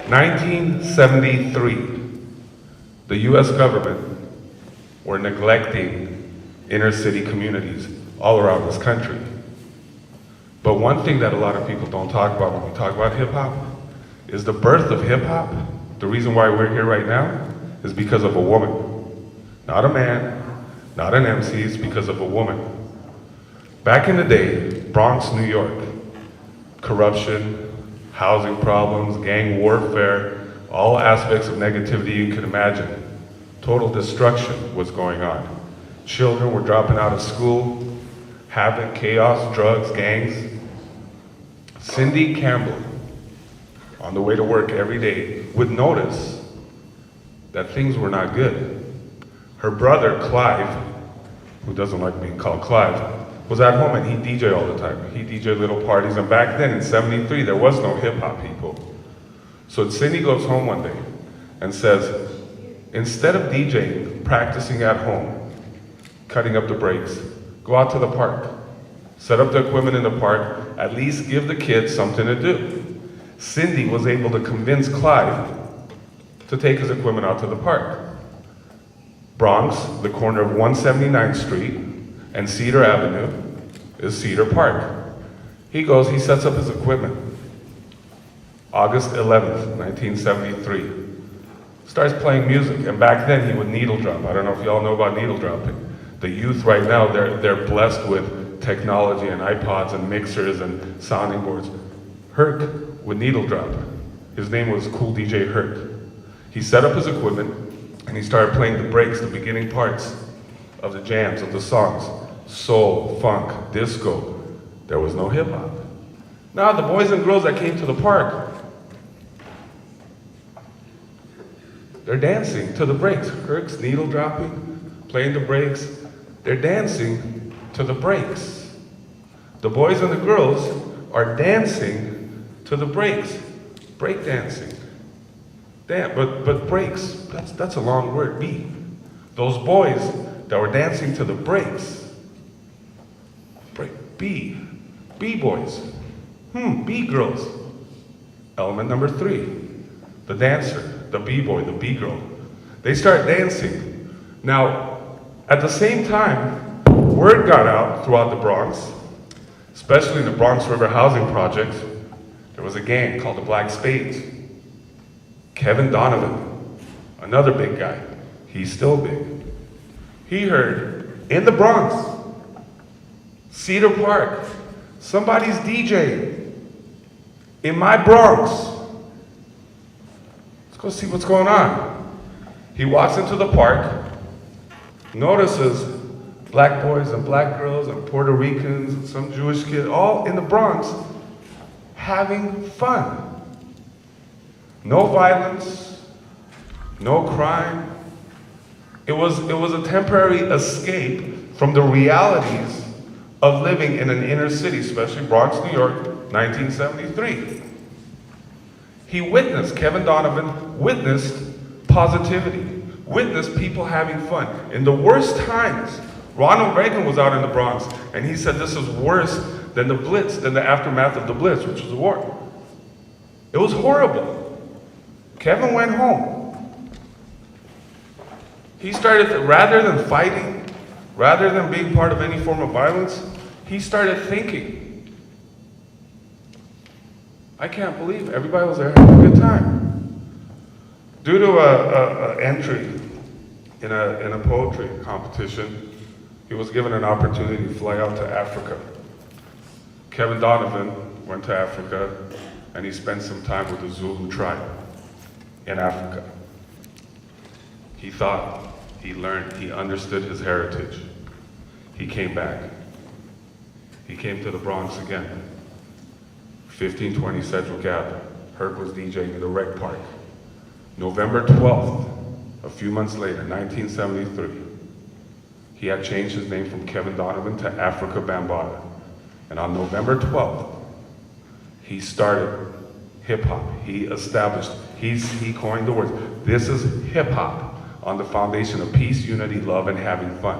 1973, the US government were neglecting inner city communities all around this country. But one thing that a lot of people don't talk about when we talk about hip hop is the birth of hip hop. The reason why we're here right now is because of a woman. Not a man, not an MC, it's because of a woman. Back in the day, Bronx, New York, corruption, housing problems, gang warfare, all aspects of negativity you can imagine. Total destruction was going on. Children were dropping out of school, havoc, chaos, drugs, gangs. Cindy Campbell, on the way to work every day, would notice that things were not good. Her brother, Clive, who doesn't like being called Clive, was at home and he DJed all the time. He DJed little parties, and back then in '73, there was no hip hop people. So Cindy goes home one day and says, instead of DJing, practicing at home, cutting up the breaks, go out to the park, set up the equipment in the park, at least give the kids something to do. Cindy was able to convince Clive to take his equipment out to the park. Bronx, the corner of 179th Street and Cedar Avenue is Cedar Park. He goes, he sets up his equipment. August 11th, 1973. Starts playing music, and back then he would needle drop. I don't know if y'all know about needle dropping. The youth right now, they're blessed with technology and iPods and mixers and sounding boards. Herc would needle drop. His name was Cool DJ Herc. He set up his equipment and he started playing the breaks, the beginning parts of the jams, of the songs. Soul, funk, disco. There was no hip hop. Now the boys and girls that came to the park, they're dancing to the breaks. Herc's needle dropping, playing the breaks. They're dancing to the breaks. The boys and the girls are dancing to the breaks. Break dancing. But breaks, that's a long word, B. Those boys that were dancing to the breaks. B boys. B girls. Element number 3. The dancer, the B-boy, the B-girl. They start dancing. Now, at the same time, word got out throughout the Bronx, especially in the Bronx River housing project. There was a gang called the Black Spades. Kevin Donovan, another big guy. He's still big. He heard, in the Bronx, Cedar Park, somebody's DJing in my Bronx. Let's go see what's going on. He walks into the park, notices black boys and black girls and Puerto Ricans and some Jewish kid, all in the Bronx, having fun. No violence, no crime. It was a temporary escape from the realities of living in an inner city, especially Bronx, New York, 1973. He witnessed, Kevin Donovan witnessed positivity, witnessed people having fun. In the worst times, Ronald Reagan was out in the Bronx, and he said this is worse than the Blitz, than the aftermath of the Blitz, which was a war. It was horrible. Kevin went home. He started, rather than fighting, rather than being part of any form of violence, he started thinking, I can't believe everybody was there having a good time. Due to a entry in a poetry competition, he was given an opportunity to fly out to Africa. Kevin Donovan went to Africa and he spent some time with the Zulu tribe in Africa. He thought, he learned, he understood his heritage. He came back. He came to the Bronx again. 1520 Sedgwick Ave. Herc was DJing in the Rec Park. November 12th, a few months later, 1973, he had changed his name from Kevin Donovan to Africa Bambaataa. And on November 12th, he started hip hop. He established, he coined the words. This is hip hop on the foundation of peace, unity, love, and having fun.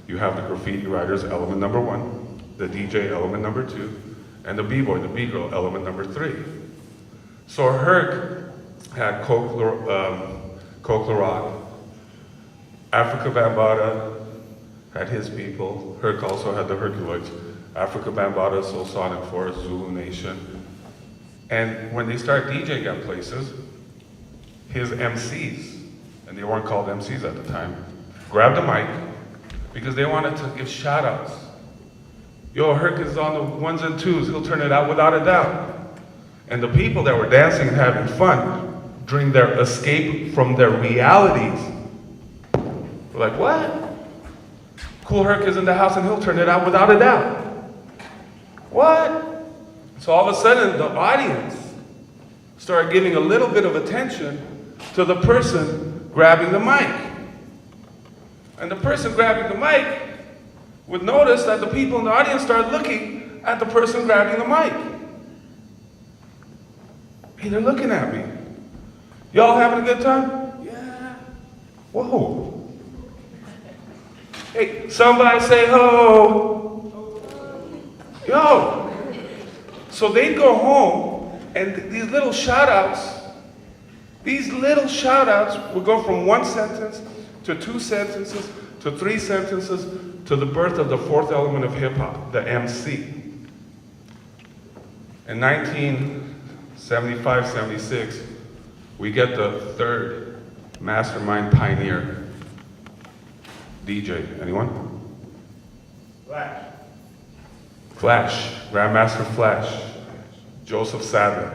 You have the graffiti writers, element number 1, the DJ, element number 2, and the B-boy, the B-girl, element number 3. So Herc had Coke La Rock. Africa Bambaataa had his people. Herc also had the Herculoids. Africa Bambaataa, Soul Sonic Force, Zulu Nation. And when they start DJing at places, his MCs, and they weren't called MCs at the time, grabbed the mic because they wanted to give shout outs. Yo, Herc is on the ones and twos, he'll turn it out without a doubt. And the people that were dancing and having fun during their escape from their realities were like, what? Cool Herc is in the house and he'll turn it out without a doubt. What? So all of a sudden the audience started giving a little bit of attention to the person grabbing the mic. And the person grabbing the mic would notice that the people in the audience started looking at the person grabbing the mic. Hey, they're looking at me. Y'all having a good time? Yeah. Whoa. Hey, somebody say ho. Yo. So they'd go home and these little shout outs would go from one sentence to two sentences to three sentences to the birth of the fourth element of hip hop, the MC. In 1975-76, we get the third mastermind pioneer DJ. Anyone? Flash, Grandmaster Flash, Joseph Sadler.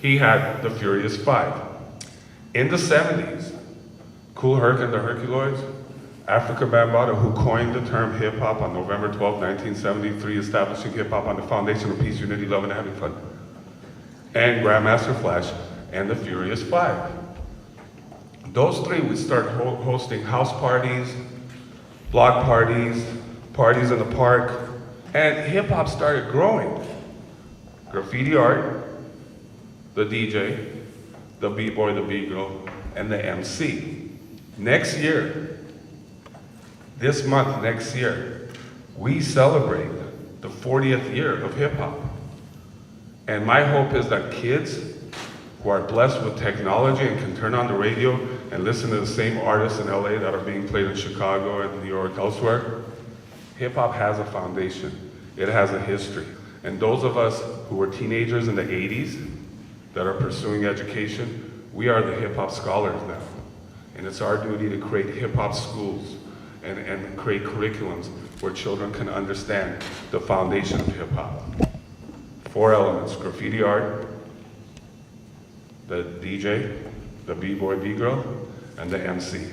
He had the Furious Five. In the 70s, Kool Herc and the Herculoids, Africa Bambaataa, who coined the term hip-hop on November 12, 1973, establishing hip-hop on the foundation of peace, unity, love, and having fun, and Grandmaster Flash and the Furious Five. Those three would start hosting house parties, block parties, parties in the park, and hip-hop started growing. Graffiti art, the DJ, the B-boy, the B-girl, and the MC. Next year, this month, next year, we celebrate the 40th year of hip-hop. And my hope is that kids who are blessed with technology and can turn on the radio and listen to the same artists in LA that are being played in Chicago and New York, elsewhere, hip-hop has a foundation. It has a history. And those of us who were teenagers in the 80s that are pursuing education, we are the hip-hop scholars now. And it's our duty to create hip-hop schools and create curriculums where children can understand the foundation of hip-hop. 4 elements: graffiti art, the DJ, the B-boy, B-girl, and the MC.